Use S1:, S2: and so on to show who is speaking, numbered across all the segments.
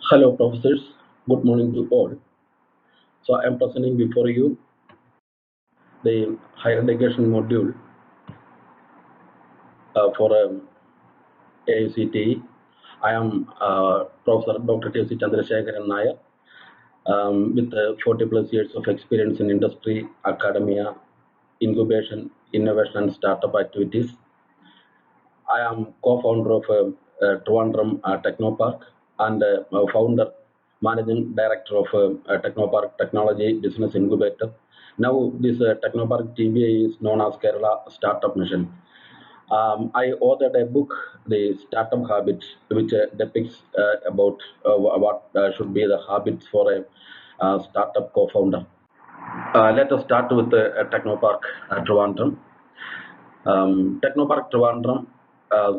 S1: Hello, professors. Good morning to all. So, I am presenting before you the higher education module for AICTE. I am Professor Dr. T.C. Chandrasekharan Nair with 40 plus years of experience in industry, academia, incubation, innovation, and startup activities. I am co-founder of Trivandrum Technopark and founder, managing director of Technopark Technology Business Incubator. Now, this Technopark TBA is known as Kerala Startup Mission. I authored a book, The Startup Habits, which depicts about what should be the habits for a startup co-founder. Let us start with Technopark Trivandrum. Technopark Trivandrum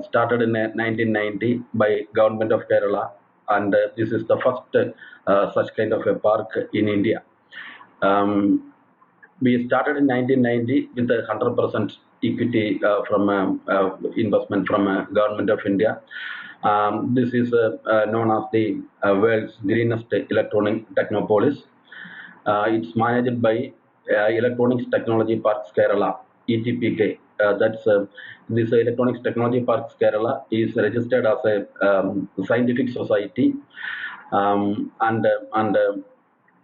S1: started in 1990 by Government of Kerala, and this is the first such kind of a park in India. Um, we started in 1990 with 100% equity from investment from Government of India. This is known as the world's greenest electronic technopolis. It's managed by Electronics Technology Parks Kerala, ETPK. This Electronics Technology Parks Kerala is registered as a scientific society, and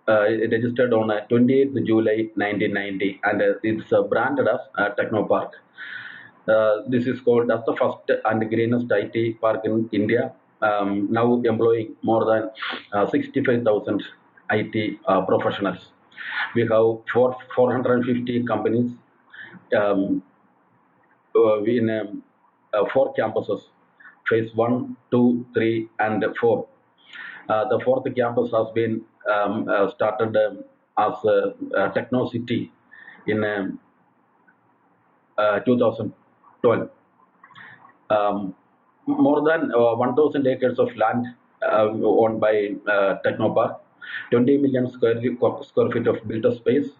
S1: registered on 28th July 1990, and it's branded as Technopark. This is called as the first and greenest IT park in India, now employing more than 65,000 IT professionals. We have 450 companies um, in four campuses, phase one, two, three, and four. The fourth campus has been started as Techno City in 2012. Um, More than 1,000 acres of land owned by Technopark, 20 million square feet of built space.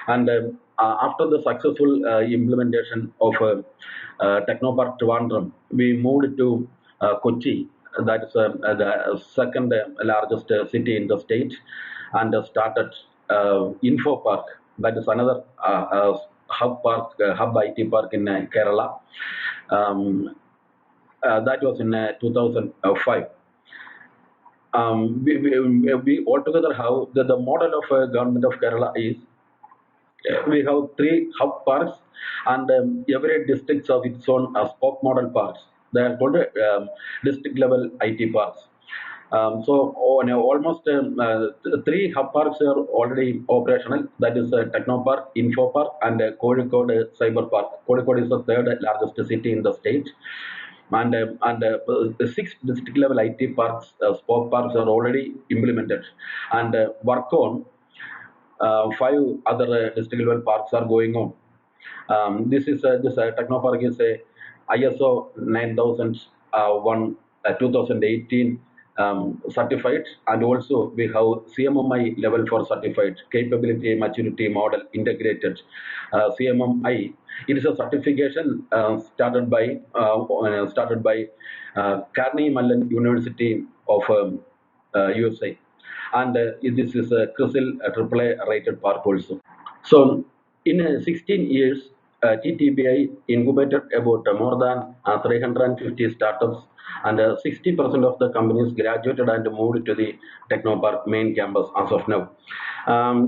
S1: And after the successful implementation of Technopark Trivandrum, we moved to Kochi, that is the second largest city in the state, and started Info Park, that is another hub IT park in Kerala. That was in 2005. We altogether have the model of government of Kerala is we have three hub parks, and every district of its own spoke model parks. They are called district level IT parks. So on almost three hub parks are already operational. That is Techno Park, Info Park, and Kozhikode Cyber Park. Kozhikode is the third largest city in the state, and the six district level IT parks, spoke parks are already implemented, and work on five other district level parks are going on. This Technopark is a ISO 9001 2018 certified, and also we have CMMI level 4 certified, capability maturity model integrated. CMMI, it is a certification started by Carnegie Mellon University of USA, and this is a CRISIL AAA rated park also. So, in 16 years, TTBI incubated about more than 350 startups, and 60% of the companies graduated and moved to the Technopark main campus as of now.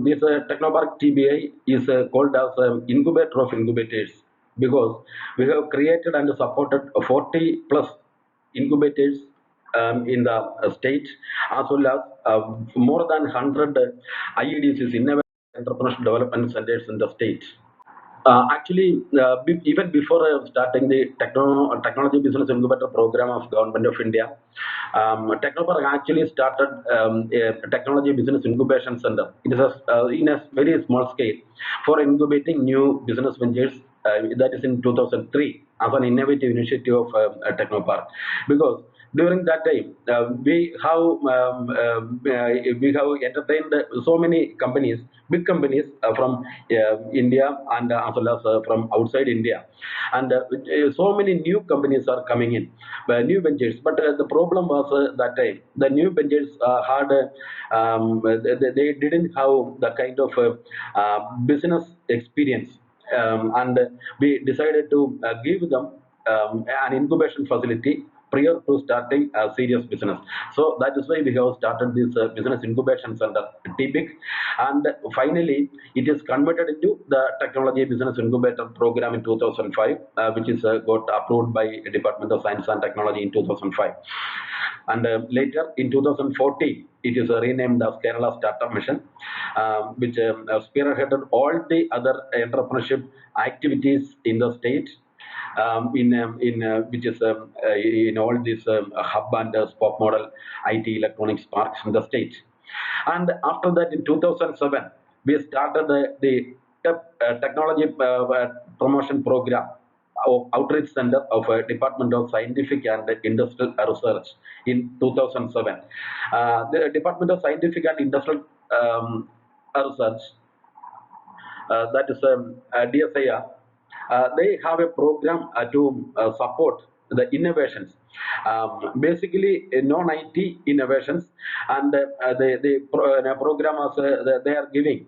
S1: This Technopark TBI is called as incubator of incubators because we have created and supported 40 plus incubators in the state, as well as more than 100 IEDCs, Innovative Entrepreneurship Development Centers in the state. Actually, even before starting the technology business incubator program of Government of India, Technopark actually started a technology business incubation center. It is in a very small scale for incubating new business ventures. That is in 2003 as an innovative initiative of Technopark, because during that time, we have entertained so many companies, big companies from India and as well as from outside India, and so many new companies are coming in, new ventures. But the problem was that time the new ventures had they didn't have the kind of business experience, and we decided to give them an incubation facility prior to starting a serious business. So that is why we have started this business incubation center, TBIC, and finally it is converted into the technology business incubator program in 2005, which is got approved by Department of Science and Technology in 2005. And later in 2014, it is renamed as Kerala Startup Mission, which spearheaded all the other entrepreneurship activities in the state, in which is in all these hub and spoke model IT electronics parks in the state. And after that, in 2007, we started the technology promotion program of outreach center of Department of Scientific and Industrial Research in 2007. The Department of Scientific and Industrial Research, that is DSIR, they have a program to support the innovations, basically non-IT innovations, and the program they are giving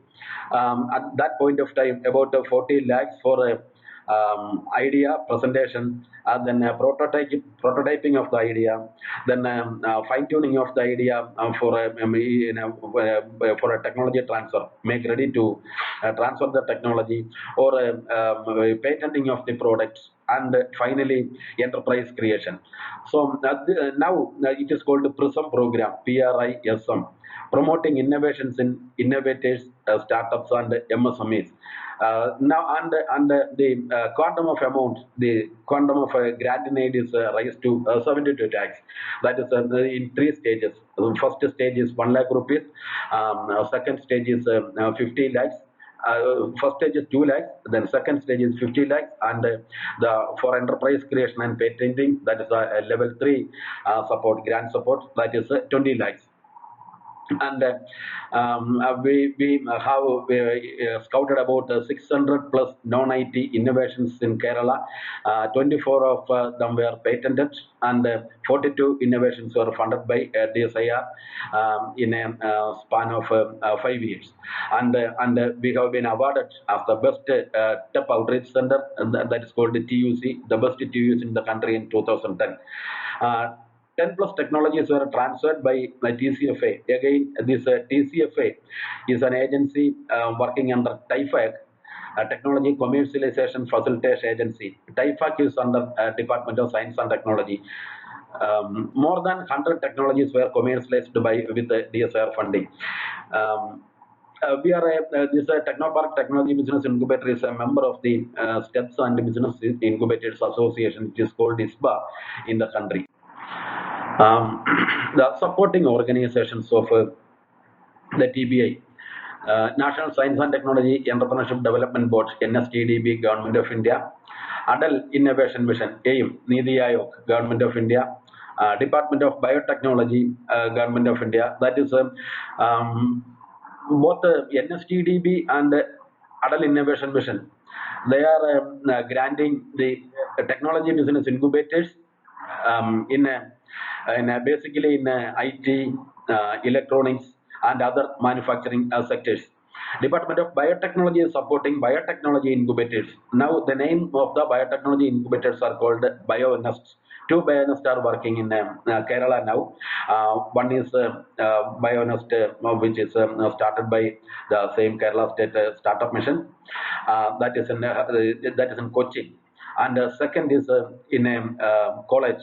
S1: at that point of time about 40 lakhs for idea presentation, then prototyping of the idea, then fine tuning of the idea for a technology transfer, make ready to transfer the technology, or patenting of the products, and finally enterprise creation. So now it is called the PRISM program, PRISM, promoting innovations in innovators, startups, and MSMEs. Now, and the quantum of amount, the quantum of grant in aid is raised to 72 lakhs. That is in three stages. The first stage is 1 lakh rupees. Second stage is 50 lakhs. First stage is 2 lakhs, then second stage is 50 lakhs, and the for enterprise creation and patenting, that is a level 3 support, grant support, that is 20 lakhs. And we have scouted about 600 plus non-IT innovations in Kerala. 24 of them were patented, and 42 innovations were funded by DSIR in a span of 5 years. And we have been awarded as the best TEP outreach center, and that is called the TUC, the best TUC in the country in 2010. 10 plus technologies were transferred by TCFA. Again, this TCFA is an agency working under TIFAC, Technology Commercialization Facilitation Agency. TIFAC is under Department of Science and Technology. More than 100 technologies were commercialized with DSR funding. We are this Technopark Technology Business Incubator is a member of the Steps and Business Incubators Association, which is called ISBA in the country. The supporting organizations of the TBI, National Science and Technology Entrepreneurship Development Board, NSTDB, Government of India, Adal Innovation Mission, AIM, Niti Aayog, Government of India, Department of Biotechnology, Government of India. That is both NSTDB and Adal Innovation Mission. They are granting the technology business incubators basically in IT, electronics, and other manufacturing sectors. Department of Biotechnology is supporting biotechnology incubators. Now the name of the biotechnology incubators are called BioNest. Two BioNest are working in Kerala now. One is BioNest, which is started by the same Kerala State Startup Mission. That is in Kochi, and second is in a college,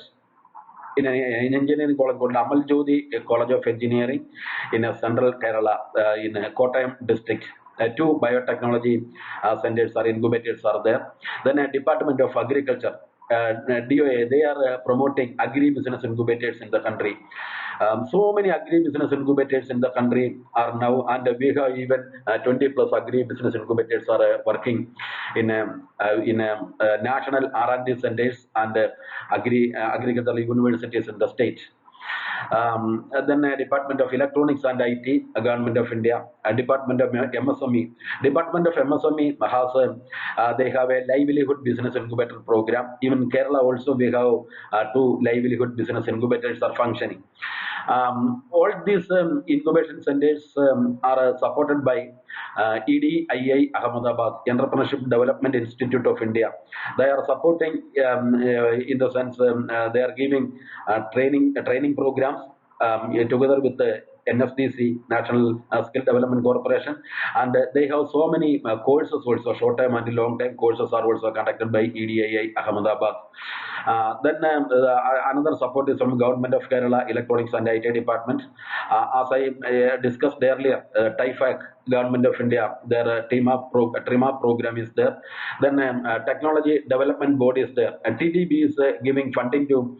S1: in an engineering college called Amal Jyoti College of Engineering in central Kerala, in Kottayam district. Two biotechnology centers or incubators are there. Then a Department of Agriculture, DOA, they are promoting agri-business incubators in the country. So many agri-business incubators in the country are now, and we have even 20 plus agri-business incubators are working in national R&D centers and agricultural universities in the state. Then Department of Electronics and IT, Government of India, Department of MSME. Department of MSME has they have a livelihood business incubator program. Even in Kerala also we have two livelihood business incubators are functioning. All these incubation centers are supported by EDII Ahmedabad, Entrepreneurship Development Institute of India. They are supporting in the sense they are giving training programs together with the NSDC, National Skill Development Corporation, and they have so many courses also, short-term and long-term courses are also conducted by EDII Ahmedabad. Then another support is from Government of Kerala Electronics and IT Department. As I discussed earlier, TIFAC, Government of India, their TRIMA program is there. Then Technology Development Board is there. TDB is giving funding to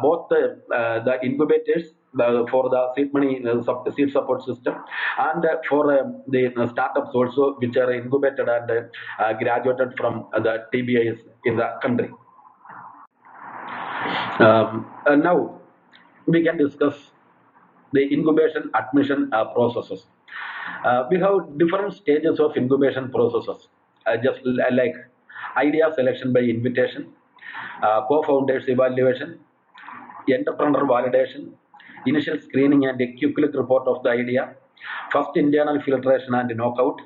S1: both the incubators for the seed money seed support system, and for the startups also, which are incubated and graduated from the TBIs in the country. Now we can discuss the incubation admission processes. We have different stages of incubation processes, just like idea selection by invitation, co-founders evaluation, entrepreneur validation, initial screening and a quick look report of the idea, first internal filtration and knockout,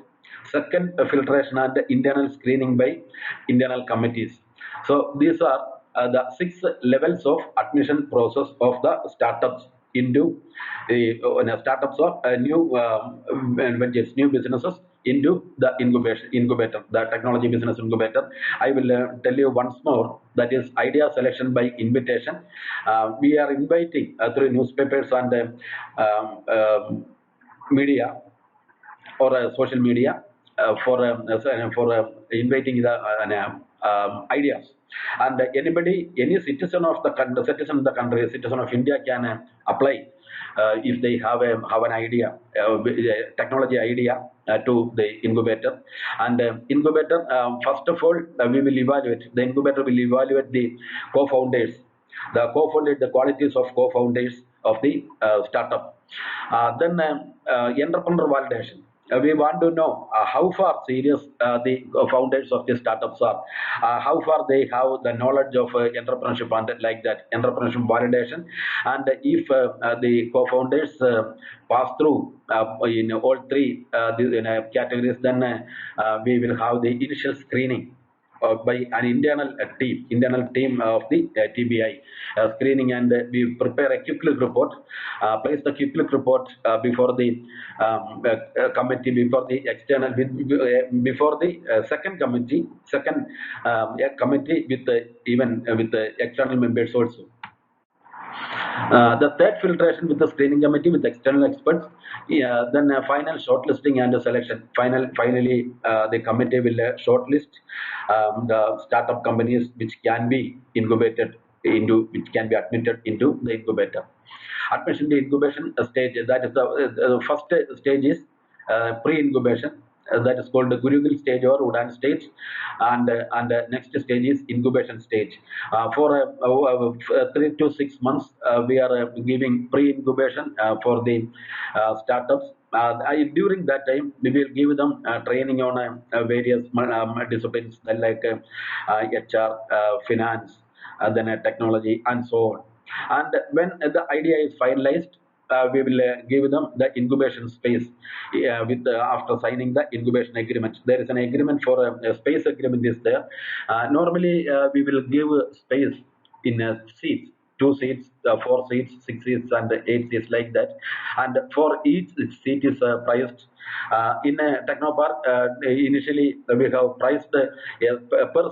S1: second filtration and internal screening by internal committees. So these are the 6 levels of admission process of the startups into startups or new ventures, new businesses into the incubator, the technology business incubator. I will tell you once more, that is idea selection by invitation. We are inviting through newspapers and media or social media for inviting the ideas, and anybody, any citizen of the country, citizen of the country, citizen of India can apply if they have an idea, technology idea to the incubator. And incubator, first of all, we will evaluate, the incubator will evaluate the co-founders, the qualities of co-founders of the startup. Then entrepreneur validation. We want to know how far serious the founders of the startups are, how far they have the knowledge of entrepreneurship and like that, entrepreneurship validation. And if the co-founders pass through in all three categories, then we will have the initial screening by an internal team of the TBI screening, and we prepare a quick look report, place the quick look report before the committee, before the external, before the second committee with even with the external members also. The third filtration with the screening committee with external experts. Then final shortlisting and selection. Finally, the committee will shortlist the startup companies which can be incubated into, which can be admitted into the incubator. Admission to incubation stage. That is the first stage is pre-incubation. That is called the Gurukul stage or Udan stage, and next stage is incubation stage. For 3 to 6 months, we are giving pre-incubation for the startups. During that time, we will give them training on various disciplines like HR, finance, then technology, and so on. And when the idea is finalized, we will give them the incubation space with after signing the incubation agreement. There is an agreement for a space agreement is there. Normally, we will give space in seats, 2 seats, 4 seats, 6 seats, and 8 seats like that. And for each seat is priced in a Technopark. Initially, we have priced per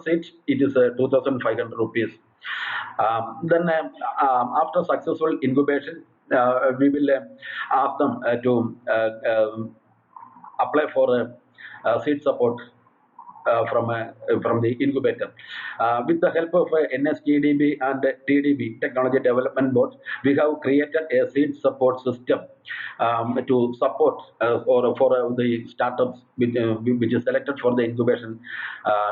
S1: seat. It is 2,500 rupees. Then after successful incubation, we will ask them to apply for seed support from the incubator. With the help of NSTDB and TDB, Technology Development Board, we have created a seed support system to support or for the startups which is selected for the incubation,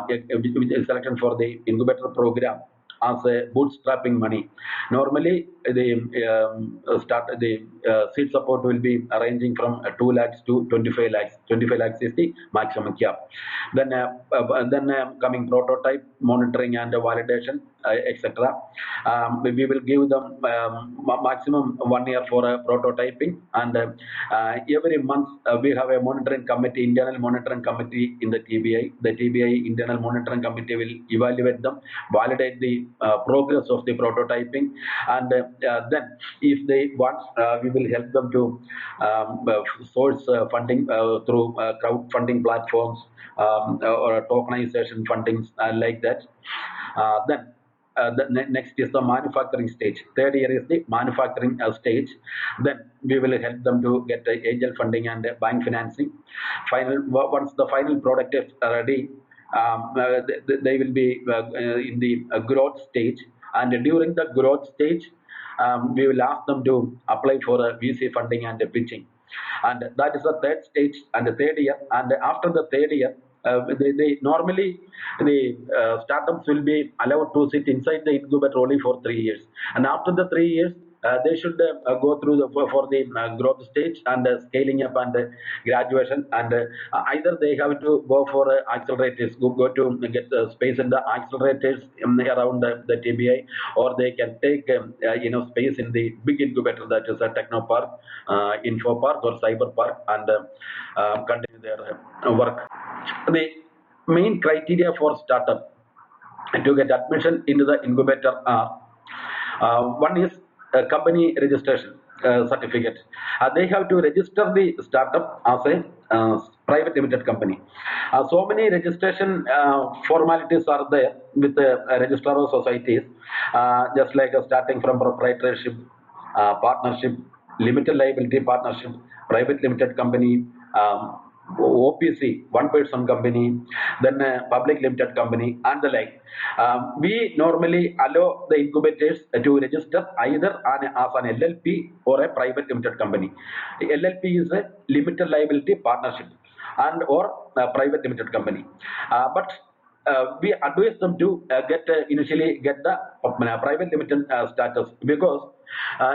S1: which is selected for the incubator program as a bootstrapping money. Normally, the seed support will be ranging from 2 lakhs to 25 lakhs. 25 lakhs is the maximum cap. Then coming prototype monitoring and validation, etc. We will give them maximum 1 year for prototyping, and every month we have a monitoring committee, internal monitoring committee in the TBI. The TBI internal monitoring committee will evaluate them, validate the progress of the prototyping, and then if they want, we will help them to source funding through crowdfunding platforms or tokenization fundings like that. Then next is the manufacturing stage. Third year is the manufacturing stage. Then we will help them to get angel funding and bank financing. Once the final product is ready, they will be in the growth stage, and during the growth stage, we will ask them to apply for VC funding and pitching, and that is the third stage and the third year. And after the third year, they normally the startups will be allowed to sit inside the incubator only for 3 years, and after the 3 years, they should go through for the growth stage and scaling up and graduation, and either they have to go for accelerators, go to get space in the accelerators around the TBI, or they can take space in the big incubator, that is a techno park, info park or cyber park, and continue their work. The main criteria for startup to get admission into the incubator are, one is company registration certificate. They have to register the startup as a private limited company. So many registration formalities are there with the registrar of societies, just like starting from proprietorship, partnership, limited liability partnership, private limited company, OPC, one person company, then a public limited company, and the like. We normally allow the incubators to register either as an LLP or a private limited company. LLP is a limited liability partnership, and or a private limited company. But we advise them to initially get the private limited status, because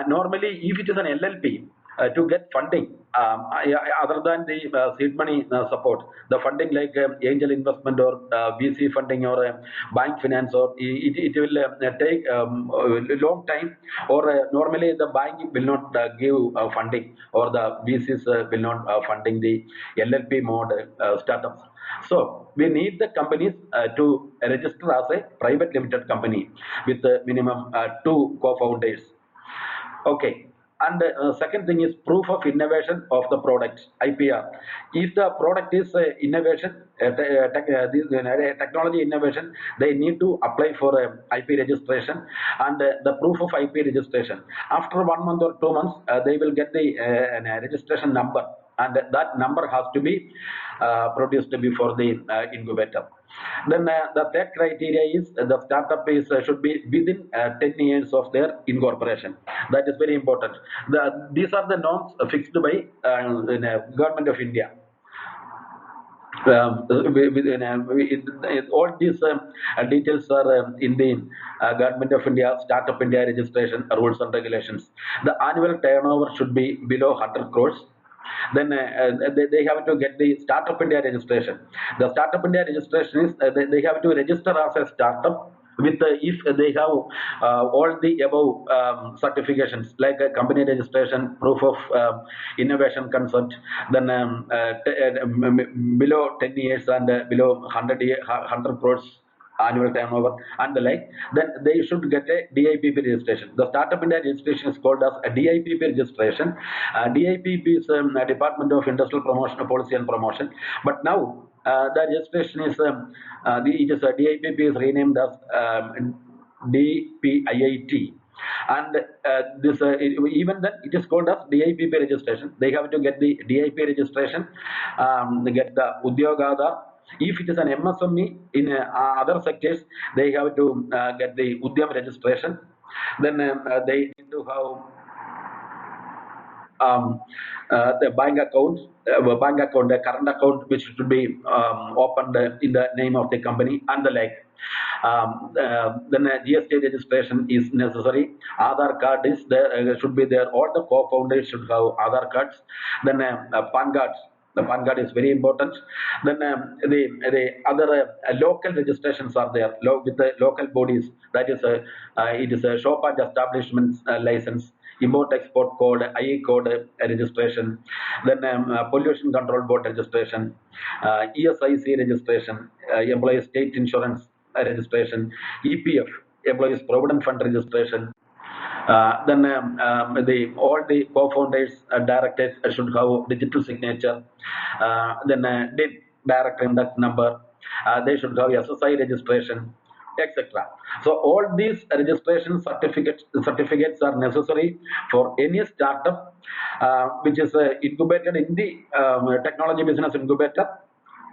S1: normally if it is an LLP, to get funding, other than the seed money support, the funding like angel investment or VC funding or bank finance, or it will take a long time, or normally the bank will not give funding, or the VCs will not funding the LLP mode startups. So we need the companies to register as a private limited company with minimum 2 co-founders. Okay. And second thing is proof of innovation of the product, IPR. If the product is innovation, technology innovation, they need to apply for IP registration and the proof of IP registration. After 1 month or 2 months, they will get the registration number, and that number has to be produced before the incubator. Then the third criteria is the startup should be within 10 years of their incorporation. That is very important. These are the norms fixed by Government of India. All these details are in the Government of India Startup India registration rules and regulations. The annual turnover should be below 100 crores. Then they have to get the Startup India registration. The Startup India registration is they have to register as a startup with if they have all the above certifications like company registration, proof of innovation concept, then below 10 years and below 100 crores annual turnover and the like, then they should get a DIPP registration. The Startup India registration is called as a DIPP registration. DIPP is Department of Industrial Promotion, Policy and Promotion. But now the registration is DIPP is renamed as DPIIT. And this even then it is called as DIPP registration. They have to get the DIP registration, get the Udyogada, If it is an MSME in other sectors, they have to get the Udyam registration. Then they need to have the bank account, the current account, which should be opened in the name of the company and the like. Then GST registration is necessary. Aadhaar card is there, should be there. All the co-founders should have Aadhaar cards. Then PAN cards. The PAN card is very important. Then the other local registrations are there with the local bodies. That is, it is a shop and establishment license, import export code, IE code registration, then pollution control board registration, ESIC registration, employee state insurance registration, EPF, employees provident fund registration. Then all the co-founders, directors should have digital signature. Then DIN, direct index number. They should have SSI registration, etc. So all these registration certificates are necessary for any startup which is incubated in the technology business incubator,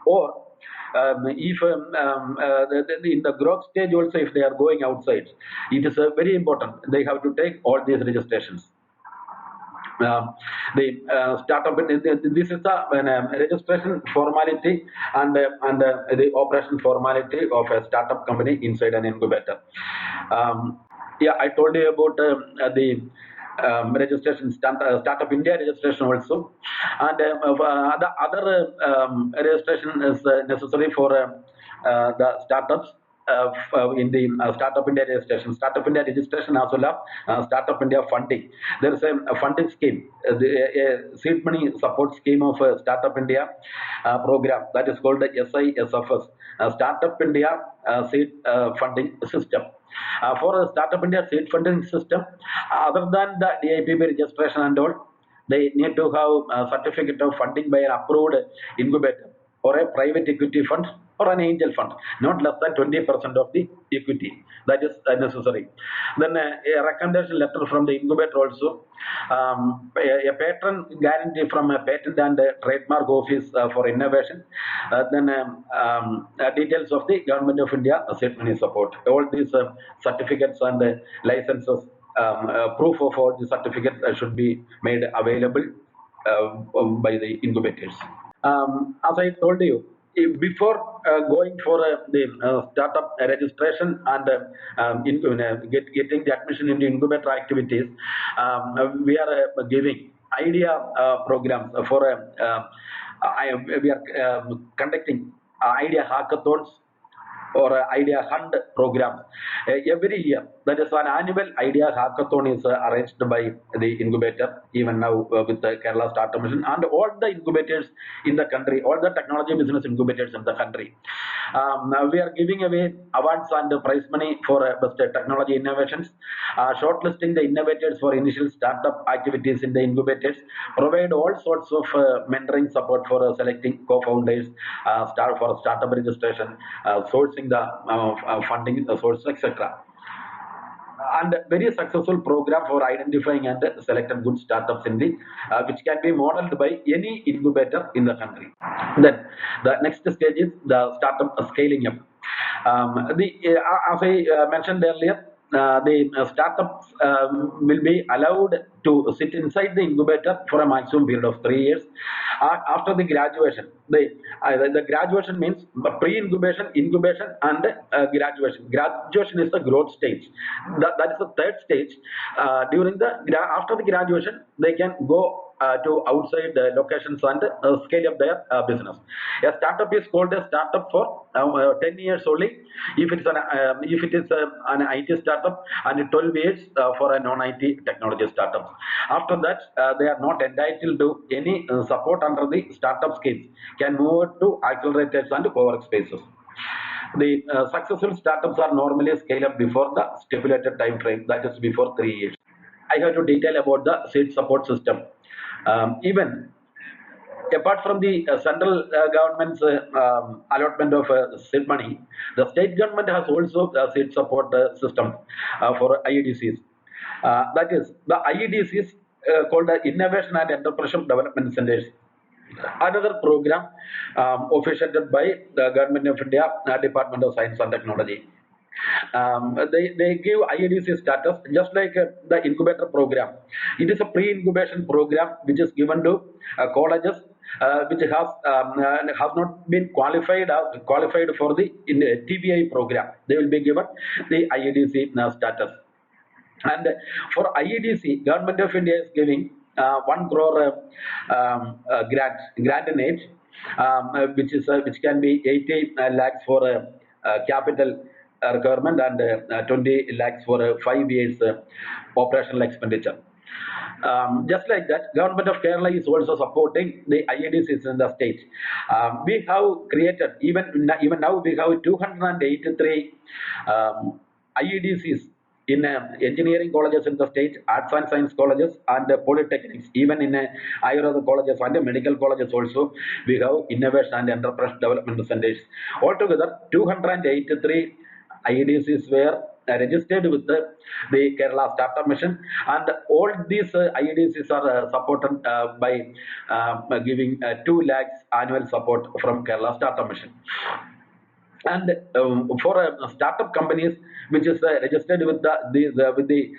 S1: or if in the growth stage also, if they are going outside, it is very important. They have to take all these registrations. The startup, this is the registration formality and the operation formality of a startup company inside an incubator. Yeah, I told you about the registration, Startup India registration also, and the other registration is necessary for the startups in the Startup India registration. Startup India registration as well as Startup India funding. There is a funding scheme, a seed money support scheme of Startup India program, that is called the SISFS, Startup India seed funding system. For a Startup India seed funding system, other than the DIPB registration and all, they need to have a certificate of funding by an approved incubator or a private equity fund or an angel fund, not less than 20% of the equity. That is necessary. Then a recommendation letter from the incubator also, a patent guarantee from a patent and trademark office for innovation. Then details of the Government of India seed money support. All these certificates and licenses, proof of all the certificates should be made available by the incubators. As I told you, before going for the startup registration and getting the admission into incubator activities, we are giving idea programs for we are conducting idea hackathons or idea hunt program every year. That is, an annual idea hackathon is arranged by the incubator, even now with the Kerala Startup Mission and all the incubators in the country, all the technology business incubators in the country. We are giving away awards and prize money for best technology innovations, shortlisting the innovators for initial startup activities in the incubators, provide all sorts of mentoring support for selecting co-founders, for startup registration, sourcing the funding source, etc. And very successful program for identifying and selecting good startups in the which can be modeled by any incubator in the country. Then the next stage is the startup scaling up. As I mentioned earlier, the startups will be allowed to sit inside the incubator for a maximum period of 3 years. After the graduation, the graduation means pre-incubation, incubation, and graduation. Graduation is the growth stage. That is the third stage. After the graduation, they can go to outside locations and scale up their business. A startup is called a startup for 10 years only if it is an IT startup, and 12 years for a non-IT technology startup. After that, they are not entitled to any support under the startup schemes. Can move to accelerators and co-work spaces. The successful startups are normally scale up before the stipulated time frame, that is before 3 years. I have to detail about the seed support system. Even apart from the central government's allotment of seed money, the state government has also a seed support system for IEDCs. That is, the IEDCs called the Innovation and Entrepreneurship Development Centers. Another program officiated by the Government of India, Department of Science and Technology. They give IEDC status just like the incubator program. It is a pre-incubation program which is given to colleges which has not been qualified for the TBI program. They will be given the IEDC status. And for IEDC, Government of India is giving 1 crore grant in aid, which can be 80 lakhs for capital requirement and 20 lakhs for 5 years operational expenditure. Just like that, Government of Kerala is also supporting the IEDCs in the state. We have created, even now, we have 283 IEDCs in engineering colleges in the state, arts and science colleges, and polytechnics. Even in Ayurveda colleges and medical colleges also, we have innovation and enterprise development centers. Altogether, 283 IEDCs were registered with the Kerala Startup Mission, and all these IEDCs are supported by giving 2 lakhs annual support from Kerala Startup Mission. And for startup companies which is registered with the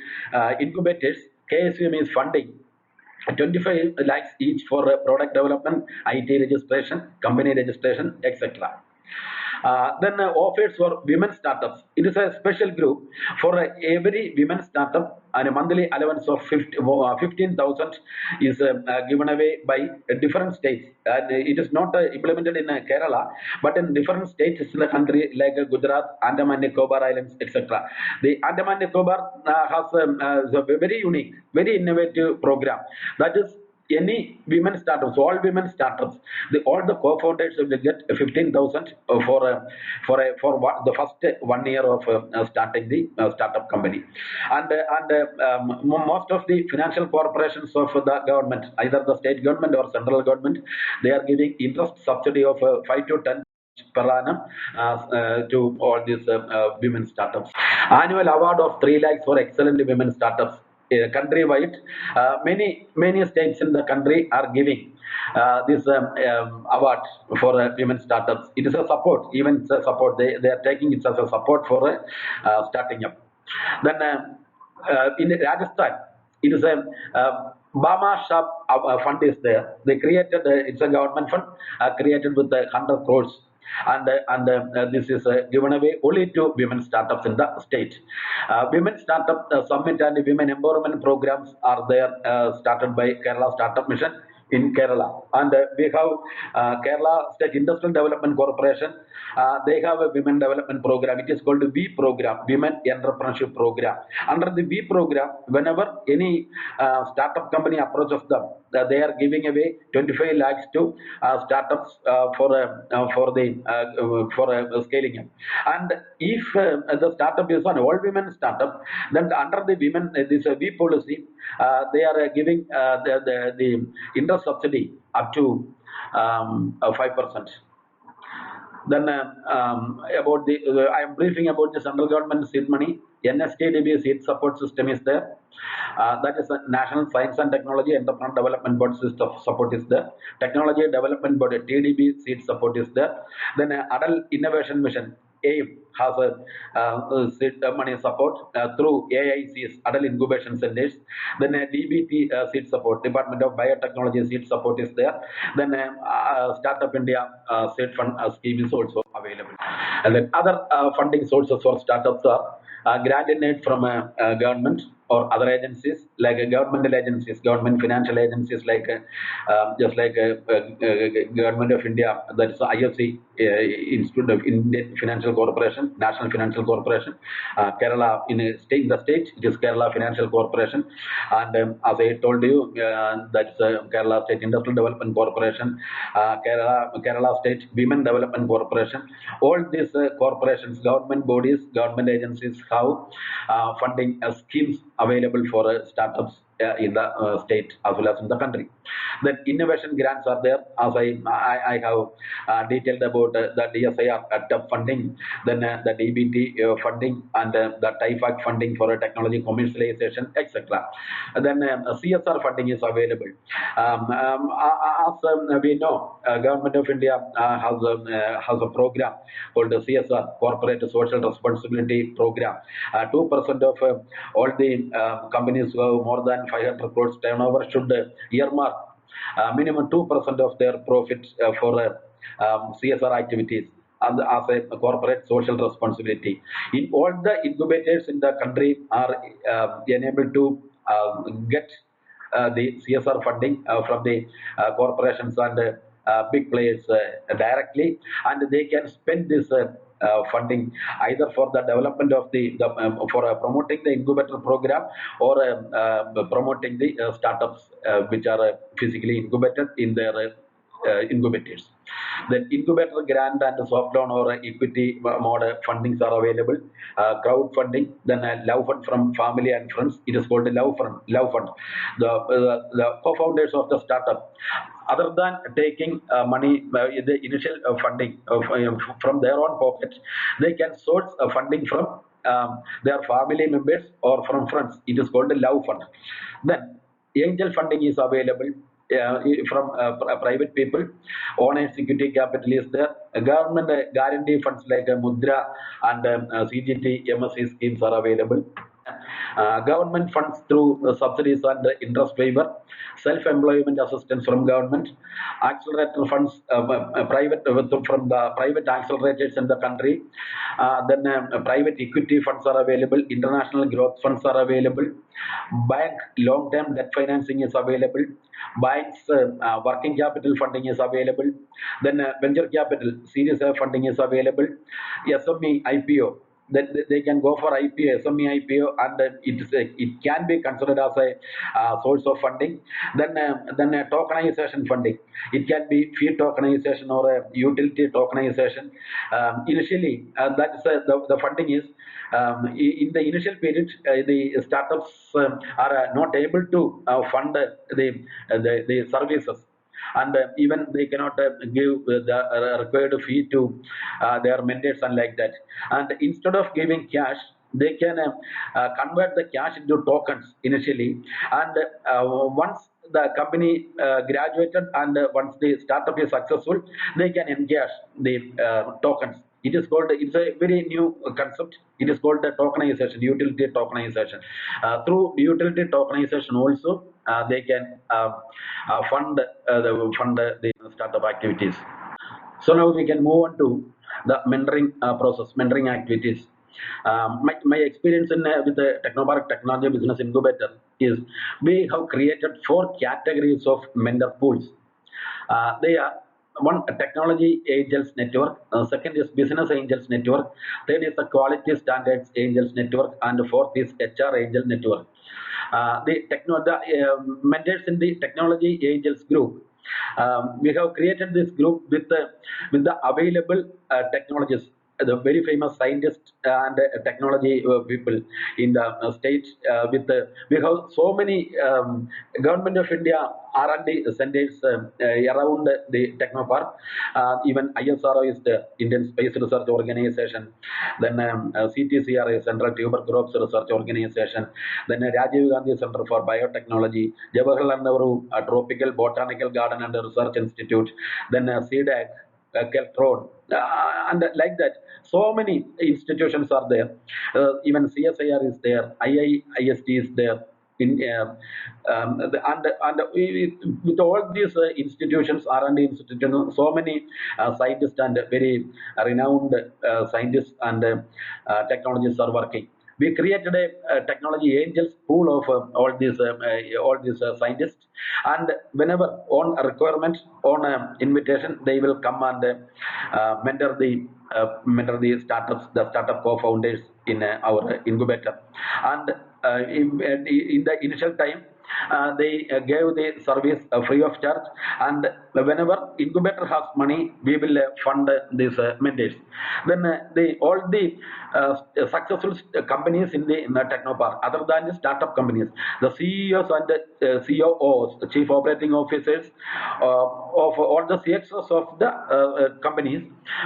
S1: incubators, KSVM is funding 25 lakhs each for product development, IT registration, company registration, etc. Then offers for women startups. It is a special group for every women startup, and a monthly allowance of 15,000 is given away by different states. And it is not implemented in Kerala, but in different states in the country like Gujarat, Andaman Nicobar Islands, etc. The Andaman Nicobar has a very unique, very innovative program. That is, any women startups, all women startups, all the co-founders will get 15,000 for the first 1 year of starting the startup company, and most of the financial corporations of the government, either the state government or central government, they are giving interest subsidy of 5 to 10 per annum to all these women startups. Annual award of 3 lakhs for excellent women startups. Countrywide, many states in the country are giving this award for women startups. It is a support, even it's a support. They are taking it as a support for starting up. Then in Rajasthan, it is a Bama Shop fund is there. They created it's a government fund created with 100 crores, and this is given away only to women startups in the state. Women startup summit and women empowerment programs are there, started by Kerala Startup Mission in Kerala, and we have Kerala State Industrial Development Corporation. They have a women development program. It is called the V program, Women Entrepreneurship Program. Under the V program, whenever any startup company approaches them, they are giving away 25 lakhs to startups for scaling up. And if the startup is an all women startup, then under the women this V policy, they are giving the interest subsidy up to 5%. Then about the I am briefing about the central government seed money. NSTDB seed support system is there. That is the National Science and Technology Entrepreneur Development Board system support is there. Technology Development Board TDB seed support is there. Then Adult Innovation Mission AIM has a seed money support through AICs, Adult Incubation Centers. Then DBT seed support, Department of Biotechnology seed support is there. Then Startup India seed fund scheme is also available. And then other funding sources for startups are grant in aid from government or other agencies like governmental agencies, government financial agencies like just like Government of India, that is IFC, Institute of Indian Financial Corporation, National Financial Corporation, Kerala in the state, it is Kerala Financial Corporation, and as I told you, that's Kerala State Industrial Development Corporation, Kerala State Women Development Corporation. All these corporations, government bodies, government agencies have funding schemes available for startups in the state as well as in the country. Then innovation grants are there, as I have detailed about the DSIR TEP funding, then the DBT funding, and the TIFAC funding for technology commercialization, etc. Then CSR funding is available. As we know, Government of India has a program called the CSR, Corporate Social Responsibility Program. 2% of all the companies who have more than 500 crores turnover should earmark minimum 2% of their profits for CSR activities as a corporate social responsibility. In all the incubators in the country are enabled to get the CSR funding from the corporations and big players directly, and they can spend this funding either for the development of the for promoting the incubator program, or promoting the startups which are physically incubated in their incubators. Then incubator grant and soft loan or equity mode fundings are available. Crowdfunding, then love fund from family and friends. It is called the love fund. Love fund. The co-founders of the startup, other than taking money, the initial funding from their own pocket, they can source funding from their family members or from friends. It is called the love fund. Then angel funding is available from private people. Owners equity capital is there. Government guarantee funds like Mudra and CGT MSC schemes are available. Government funds through subsidies and interest waiver, self-employment assistance from government, accelerator funds private from the private accelerators in the country. Then private equity funds are available, international growth funds are available, bank long-term debt financing is available, banks working capital funding is available, then venture capital series A funding is available, SME IPO, that they can go for IPO, SME IPO, and it can be considered as a source of funding. Then tokenization funding. It can be fiat tokenization or a utility tokenization. Initially, that's the funding is in the initial period, the startups are not able to fund the services, and even they cannot give the required fee to their mentors and like that. And instead of giving cash, they can convert the cash into tokens initially, and once the company graduated and once the startup is successful, they can encash the tokens. It is called, it's a very new concept. It is called the tokenization, utility tokenization. Through utility tokenization also, they can fund the startup activities. So now we can move on to the mentoring process, mentoring activities. My experience in with the Technopark Technology Business Incubator is we have created 4 categories of mentor pools. They are: one, technology angels network; second is business angels network; third is the quality standards angels network; and fourth is HR angel network. The mentors in the technology angels group, we have created this group with the available technologies, the very famous scientists and technology people in the state. We have so many Government of India R&D centers around the Technopark. Even ISRO is the Indian Space Research Organization. Then CTCR, Central Tuberculosis Research Organization. Then Rajiv Gandhi Center for Biotechnology, Jawaharlal Nehru Tropical Botanical Garden and Research Institute. Then CDAC, Keltron, and like that. So many institutions are there. Even CSIR is there, IIST is there. With all these institutions, R&D institutions, so many scientists and very renowned scientists and technologists are working. We created a technology angels pool of all these scientists, and whenever on a requirement, on invitation, they will come and mentor the startups, the startup co-founders in our incubator. And in the initial time, they gave the service free of charge, and whenever incubator has money, we will fund these mandates. Then all the successful companies in the Technopark, other than the startup companies, the CEOs and the COOs, the chief operating officers of all the CXOs of the companies,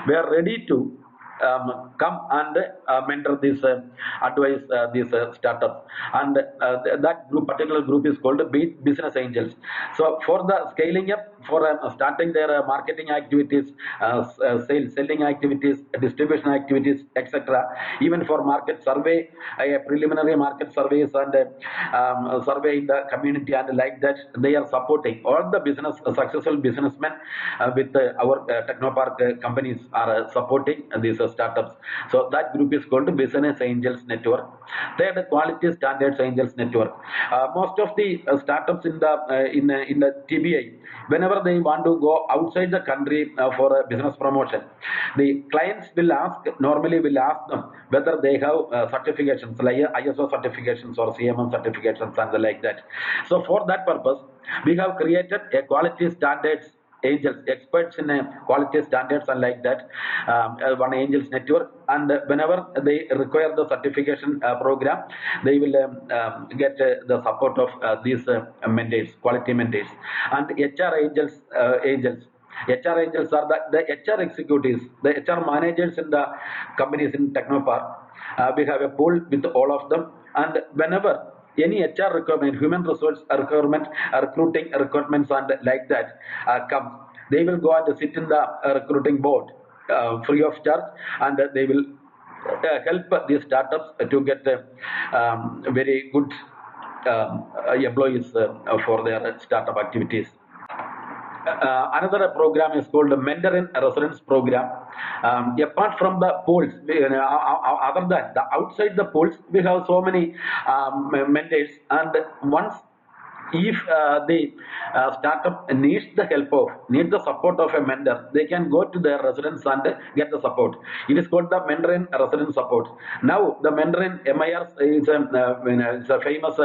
S1: were ready to come and mentor this, advise these startups, and that group, particular group, is called business angels. So for the scaling up, for starting their marketing activities, selling activities, distribution activities, etc., even for market survey, preliminary market surveys, and survey in the community, and like that, they are supporting all the business successful businessmen with our Technopark companies are supporting these startups. So that group is called Business Angels Network. Third, Quality Standards Angels Network. Most of the startups in the TBI, whenever they want to go outside the country for a business promotion, the clients normally will ask them whether they have certifications like ISO certifications or CMM certifications and like that. So for that purpose, we have created a quality standards angels, experts in quality standards and like that, one angels network, and whenever they require the certification program, they will get the support of these mandates, quality mandates. And HR angels, HR angels are the HR executives, the HR managers in the companies in Technopark. We have a pool with all of them, and whenever any HR requirement, human resource requirement, recruiting requirements, and like that comes, they will go and sit in the recruiting board free of charge, and they will help these startups to get very good employees for their startup activities. Another program is called the Mentor in Residence program. Apart from the pools, other than the outside the pools, we have so many mentors, and once if the startup needs the support of a mentor, they can go to their residence and get the support. It is called the Mentor in Residence support. Now the Mentor in MIR is a famous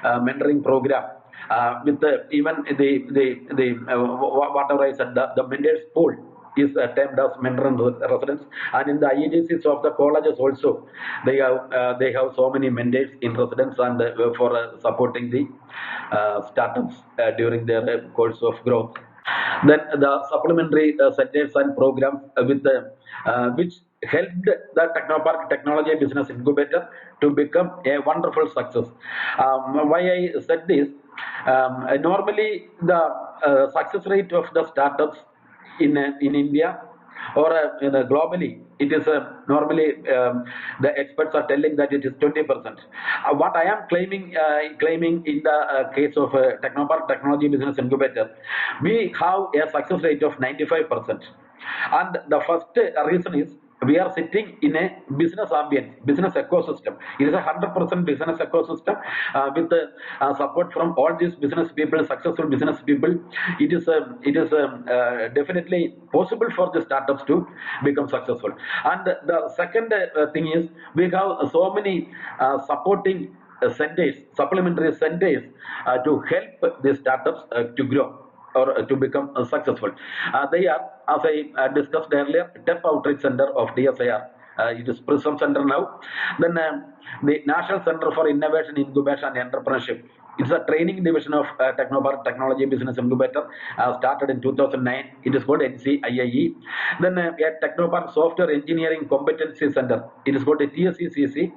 S1: mentoring program. With even whatever I said, the mentors pool is termed as mentor in residence, and in the IEGCs of the colleges also, they have so many mentors in residence, and for supporting the startups during their course of growth. Then the supplementary centers and programs which helped the Technopark Technology Business Incubator to become a wonderful success. Why I said this? Normally, the success rate of the startups in India or globally, it is normally the experts are telling that it is 20%. What I am claiming in the case of Technopark Technology Business Incubator, we have a success rate of 95%. And the first reason is we are sitting in a business ambience, business ecosystem. It is a 100% business ecosystem with support from all these business people, successful business people. It is definitely possible for the startups to become successful. And the second thing is we have so many supporting centers, supplementary centers to help the startups to grow or to become successful. They are, as I discussed earlier, TEP Outreach Center of DSIR. It is Prism Center now. Then the National Center for Innovation, Incubation and Entrepreneurship. It's a training division of Technopark Technology Business Incubator, started in 2009. It is called NCIIE. Then a Technopark Software Engineering Competency Center. It is called a TSCCC.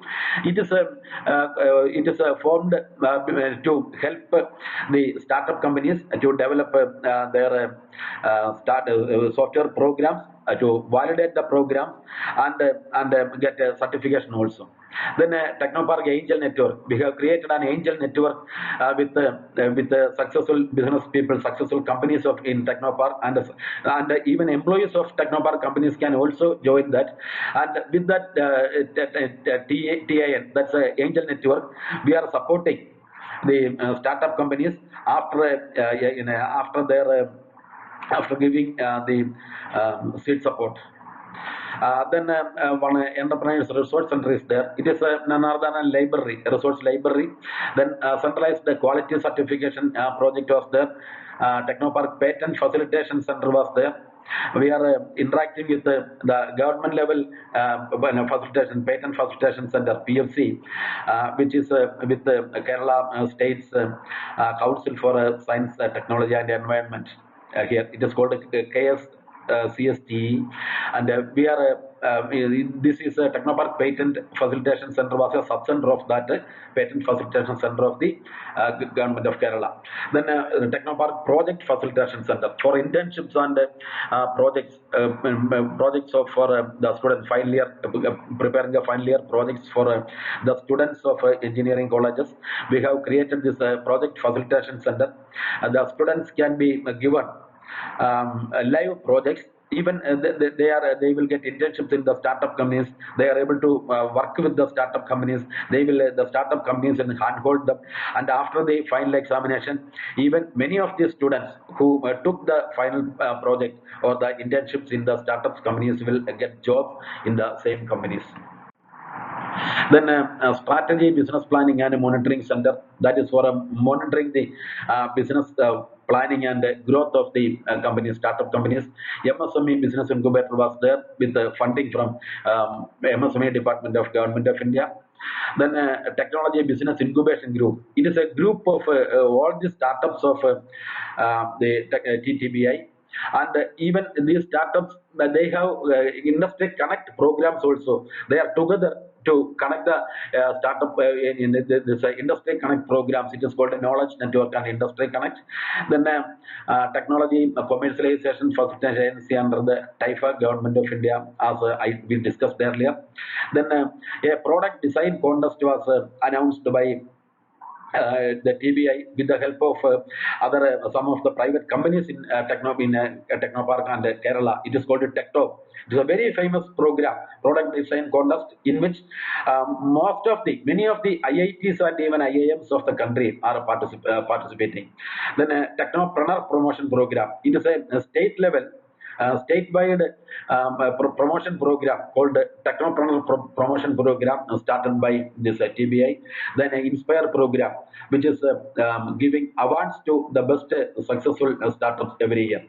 S1: It is formed to help the startup companies to develop their software programs, to validate the programs, and get a certification also. Then Technopark Angel Network. We have created an angel network with successful business people, successful companies in Technopark, and even employees of Technopark companies can also join that. And with that TAN, that's Angel Network, we are supporting the startup companies after after giving the seed support. Then one entrepreneurs resource center is there. It is none other than a library, a resource library. Then centralized quality certification project was there. Technopark patent facilitation center was there. We are interacting with the government level facilitation, patent facilitation center (PFC), which is with the Kerala State's Council for Science, Technology and Environment. Here it is called KS CSTE, and we are this is a Technopark Patent Facilitation Center was a sub-center of that Patent Facilitation Center of the Government of Kerala. Then the Technopark Project Facilitation Center for internships and projects of for the student final year, preparing the final year projects for the students of engineering colleges. We have created this project facilitation center. The students can be given live projects. Even they will get internships in the startup companies. They are able to work with the startup companies. They will the startup companies and handhold them. And after the final examination, even many of the students who took the final project or the internships in the startups companies will get jobs in the same companies. Then strategy, business planning and monitoring center, that is for monitoring the business planning and growth of the companies, startup companies. MSME business incubator was there with funding from MSME Department of Government of India. Then technology business incubation group. It is a group of all the startups of the TTBI. And even these startups, they have industry connect programs also. They are together to connect the startup in this industry connect programs. It is called a knowledge network and industry connect. Then technology commercialization facilitation agency under the TIFA Government of India, as we discussed earlier. Then a product design contest was announced by the TBI with the help of other some of the private companies in Technopark and Kerala. It is called Techtop. It is a very famous program, product design contest, in which many of the IITs and even IIMs of the country are participating. Then Technopreneur promotion program. It is a state level statewide promotion program called Technopreneur Promotion Program started by this TBI. Then Inspire program, which is giving awards to the best successful startups every year.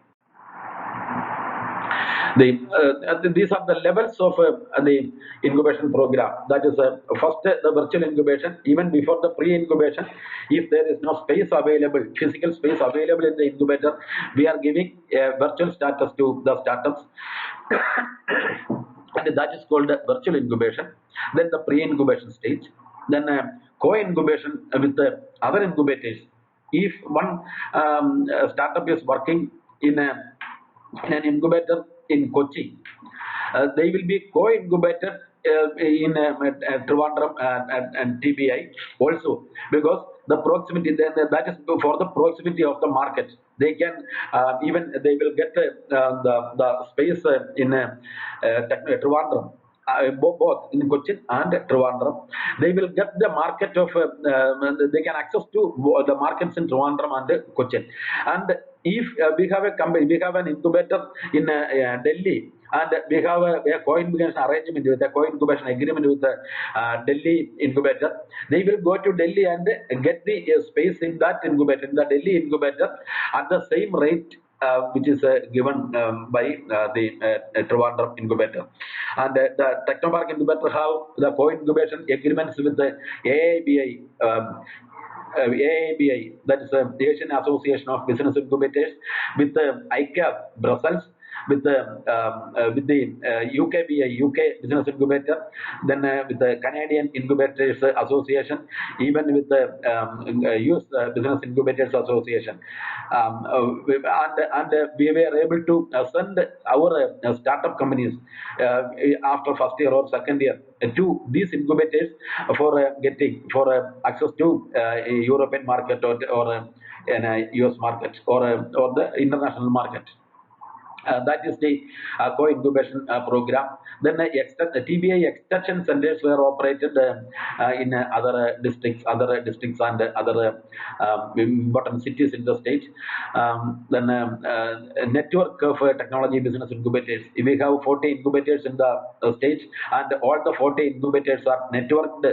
S1: These are the levels of the incubation program. That is first the virtual incubation. Even before the pre-incubation, if there is no space available, physical space available in the incubator, we are giving a virtual status to the startups. And that is called virtual incubation. Then the pre-incubation stage. Then co-incubation with the other incubators. If one startup is working in an incubator in Kochi, they will be co-incubated in Trivandrum and TBI also, because the proximity, then that is for the proximity of the market. They can even they will get the space in Trivandrum. Both in Cochin and Trivandrum, they will get the market of they can access to the markets in Trivandrum and Cochin. And if we have a company, we have an incubator in Delhi, and we have a co-incubation arrangement with a co-incubation agreement with the Delhi incubator, they will go to Delhi and get the space in that incubator, in the Delhi incubator, at the same rate which is given by the Trivandrum incubator. And the Technopark incubator have the co-incubation agreements with the AIBI. AIBI, that is the Asian Association of Business Incubators, with the ICAP Brussels, with the UKBI, UK Business Incubator, then with the Canadian Incubators Association, even with the US Business Incubators Association. And we were able to send our startup companies after first year or second year to these incubators for getting for access to a European market or an US market or the international market. That is the co-incubation program. Then TBI extension centers were operated in other districts and other important cities in the state. Then network of technology business incubators. We have 40 incubators in the state, and all the 40 incubators are networked,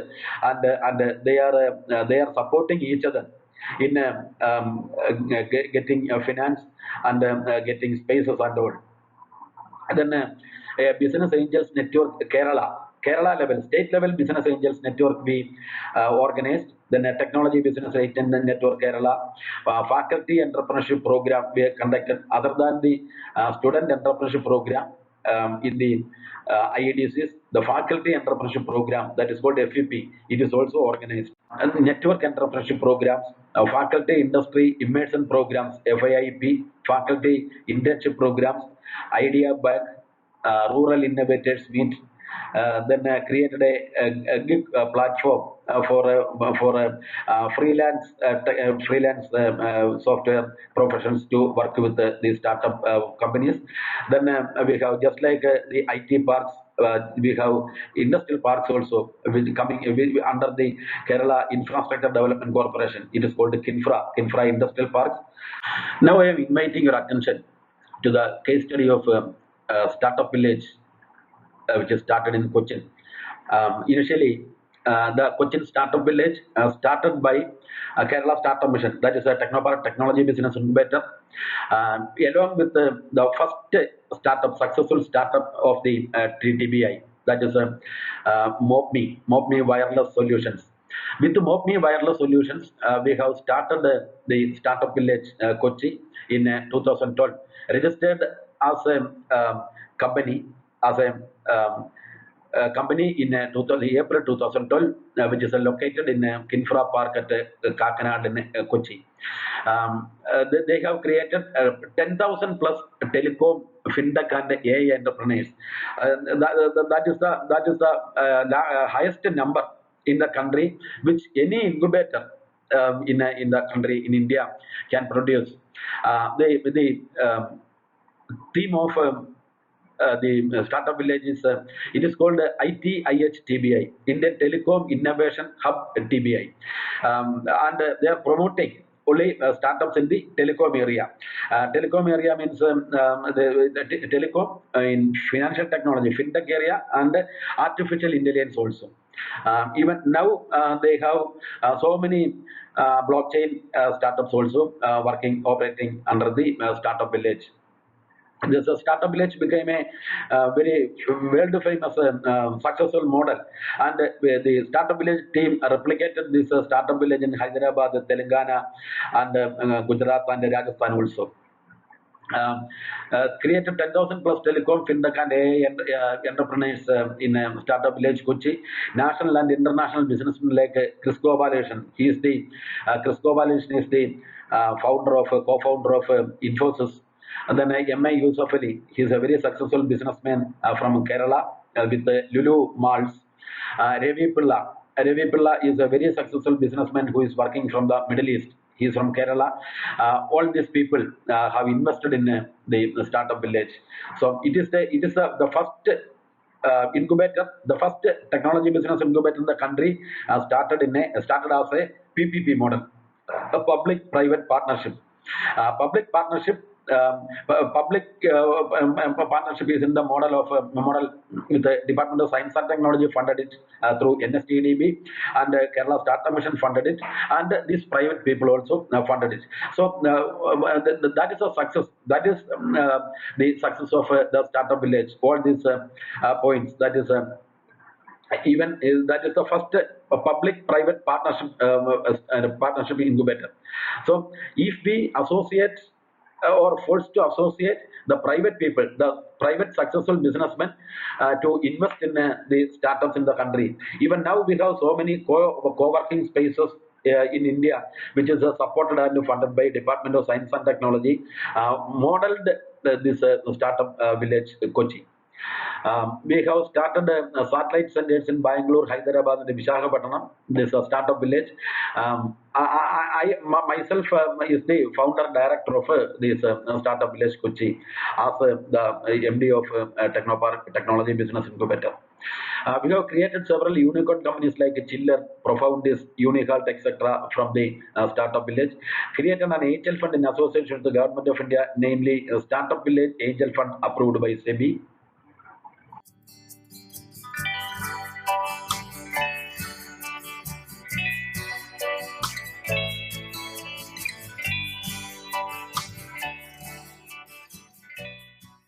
S1: and they are supporting each other in getting finance and getting spaces and all. And then Business Angels Network Kerala level, state level Business Angels Network we organized. Then Technology Business Agent Network Kerala, Faculty Entrepreneurship Program we conducted. Other than the Student Entrepreneurship Program in the IEDCs, the Faculty Entrepreneurship Program, that is called FEP, it is also organized. And Network Entrepreneurship Programs, Faculty Industry Immersion Programs, FIIP, Faculty Internship Programs, Idea Bank, Rural Innovators Meet. Then created a gig platform for freelance software professionals to work with the startup companies. Then we have, just like the IT parks, we have industrial parks also under the Kerala Infrastructure Development Corporation. It is called Kinfra Industrial Parks. Now I am inviting your attention to the case study of Startup Village, which is started in Cochin. Initially, the Cochin Startup Village started by Kerala Startup Mission, that is a Technopark Technology Business Incubator, along with the first successful startup of the TBI, that is MOPME Wireless Solutions. With MOPME Wireless Solutions, we have started the Startup Village Kochi in 2012, registered as a company as a company in April 2012, which is located in Kinfra Park at Kakanad in Kochi. They have created 10,000 plus telecom, fintech, and AI entrepreneurs. That is the highest number in the country which any incubator in the country in India can produce. The theme of the startup village is it is called ITIH TBI, Indian Telecom Innovation Hub TBI, and they are promoting only startups in the telecom area. Telecom area means the telecom in financial technology, fintech area, and artificial intelligence also. Even now, they have so many blockchain startups also operating under the startup village. This startup village became a very world famous successful model, and the startup village team replicated this startup village in Hyderabad, Telangana, and Gujarat and Rajasthan also. Created 10,000 plus telecom, fintech, and AI entrepreneurs in startup village Kochi. National and international businessmen like Chris Gopalakrishnan. He is the Chris Gopalakrishnan is the co-founder of Infosys. And then M.I. Yusuf Ali, he is a very successful businessman from Kerala with Lulu Malls. Ravi Pilla is a very successful businessman who is working from the Middle East. He is from Kerala. All these people have invested in the startup village. So it is the first incubator, the first technology business incubator in the country, started as a PPP model, a public-private partnership. Public partnership. Public partnership is in the model with the Department of Science and Technology funded it through NSTDB, and Kerala Startup Mission funded it, and these private people also funded it. So that is a success. That is the success of the startup village. All these points. That is. Even that is the first public-private partnership incubator. So if we associate or forced to associate the private people, the private successful businessmen to invest in the startups in the country. Even now we have so many co-working spaces in India, which is supported and funded by Department of Science and Technology, modeled this startup village Kochi. We have started satellite centers in Bangalore, Hyderabad, and Visakhapatnam. This is a startup village. Myself is the founder director of this startup village Kochi as the MD of Technopark Technology Business Incubator. We have created several unicorn companies like Chiller, Profoundis, Unihalt, etc. from the startup village. Created an angel fund in association with the government of India, namely Startup Village Angel Fund approved by SEBI.